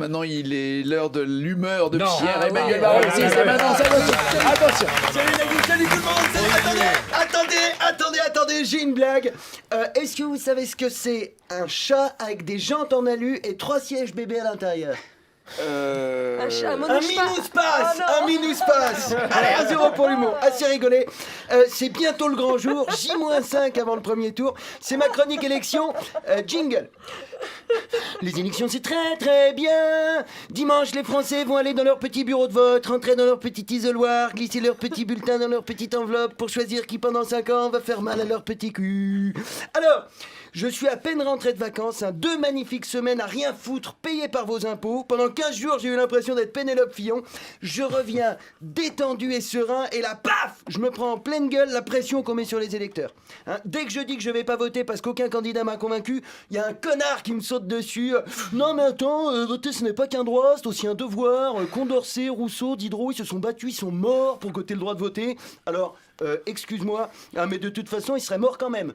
Maintenant, il est l'heure de l'humeur de Pierre-Emmanuel non, Barrot. non, Si, non, c'est non, maintenant, non, ça va. Attention. Salut les amis, salut tout le monde, attendez, j'ai une blague. Est-ce que vous savez ce que c'est un chat avec des jantes en alu et 3 sièges bébés à l'intérieur? Un chat, Un minus-passe. Allez, 1-0 pour l'humour, assez rigolé. C'est bientôt le grand jour, J-5 avant le premier tour. C'est ma chronique élection, jingle. Les élections, c'est très très bien. Dimanche, les Français vont aller dans leur petit bureau de vote, rentrer dans leur petit isoloir, glisser leur petit bulletin dans leur petite enveloppe pour choisir qui pendant 5 ans va faire mal à leur petit cul. Alors, je suis à peine rentré de vacances, 2 magnifiques semaines à rien foutre, payées par vos impôts. Pendant 15 jours, j'ai eu l'impression d'être Pénélope Fillon. Je reviens détendu et serein, et là, paf, je me prends en pleine gueule la pression qu'on met sur les électeurs. Dès que je dis que je vais pas voter parce qu'aucun candidat m'a convaincu, il y a un connard qui me saute dessus. Non mais attends, voter ce n'est pas qu'un droit, c'est aussi un devoir. Condorcet, Rousseau, Diderot, ils se sont battus, ils sont morts pour que t'aies le droit de voter. Alors, excuse-moi, mais de toute façon, ils seraient morts quand même.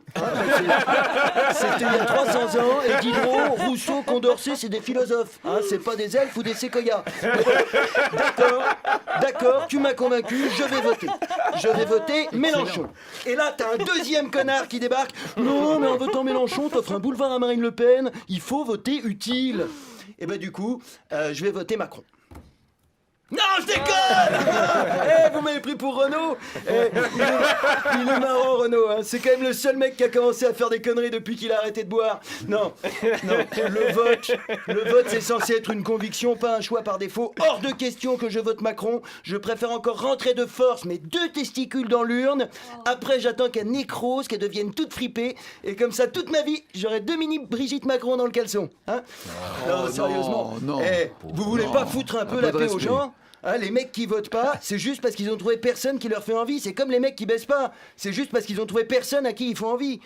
C'était il y a 300 ans, et Diderot, Rousseau, Condorcet, c'est des philosophes. C'est pas des elfes ou des séquoias. D'accord, tu m'as convaincu, je vais voter. Je vais voter Mélenchon. Et là, t'as un deuxième connard qui débarque. Non, mais en votant Mélenchon, t'offres un boulevard à Marine Le Pen. Il faut voter utile. Et ben du coup, je vais voter Macron. Non, je déconne. Vous m'avez pris pour Renaud. Il est marrant, Renaud. C'est quand même le seul mec qui a commencé à faire des conneries depuis qu'il a arrêté de boire. Non. Le vote, c'est censé être une conviction, pas un choix par défaut. Hors de question que je vote Macron. Je préfère encore rentrer de force mes 2 testicules dans l'urne. Après, j'attends qu'elle nécrose, qu'elle devienne toute fripée. Et comme ça, toute ma vie, j'aurai 2 mini Brigitte Macron dans le caleçon. Non, sérieusement. Non. Vous voulez pas foutre un peu la paix aux gens ? Les mecs qui votent pas, c'est juste parce qu'ils ont trouvé personne qui leur fait envie. C'est comme les mecs qui baissent pas, c'est juste parce qu'ils ont trouvé personne à qui ils font envie.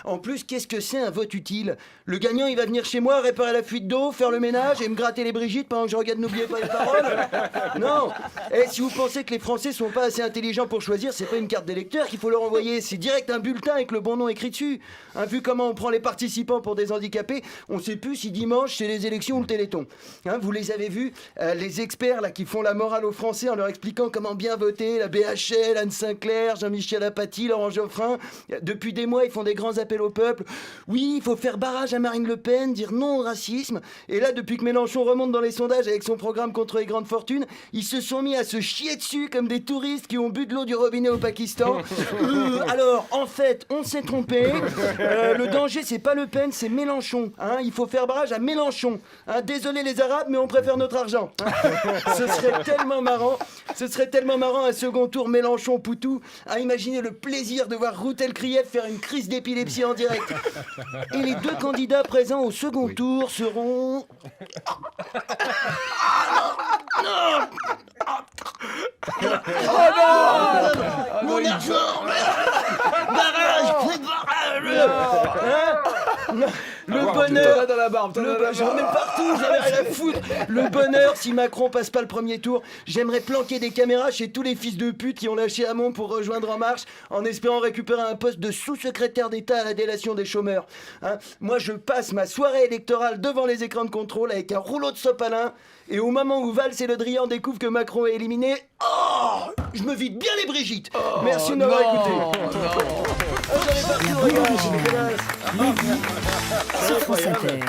En plus, qu'est-ce que c'est un vote utile? Le gagnant, il va venir chez moi réparer la fuite d'eau, faire le ménage et me gratter les Brigitte pendant que je regarde N'oubliez pas les paroles. Non. Si vous pensez que les Français sont pas assez intelligents pour choisir, c'est pas une carte d'électeur qu'il faut leur envoyer, c'est direct un bulletin avec le bon nom écrit dessus. Vu comment on prend les participants pour des handicapés, on sait plus si dimanche c'est les élections ou le Téléthon. Vous les avez vus, les experts là qui font la morale aux Français en leur expliquant comment bien voter, la BHL, Anne Sinclair, Jean-Michel Apathy, Laurent Geoffrin. Depuis des mois, ils font des grands appels au peuple. Oui, il faut faire barrage à Marine Le Pen, dire non au racisme. Et là, depuis que Mélenchon remonte dans les sondages avec son programme contre les grandes fortunes, ils se sont mis à se chier dessus comme des touristes qui ont bu de l'eau du robinet au Pakistan. Alors, en fait, on s'est trompé. Le danger, c'est pas Le Pen, c'est Mélenchon. Il faut faire barrage à Mélenchon. Désolé les Arabes, mais on préfère notre argent. Ce serait tellement marrant un second tour Mélenchon-Poutou. Imaginez le plaisir de voir Routel Krief faire une crise d'épilepsie en direct. Et les 2 candidats présents au second tour seront... Mon argent! Barrage! Le bonheur dans la barbe. J'en ai partout, j'en ai rien à foutre. Le bonheur, si Macron passe pas le premier tour, j'aimerais planquer des caméras chez tous les fils de pute qui ont lâché Hamon pour rejoindre En Marche, en espérant récupérer un poste de sous-secrétaire d'État à la délation des chômeurs. Moi, je passe ma soirée électorale devant les écrans de contrôle avec un rouleau de sopalin, et au moment où Valls et Le Drian découvrent que Macron est éliminé, je me vide bien les Brigitte. Merci de m'avoir écouté. La bande originale sur France Inter.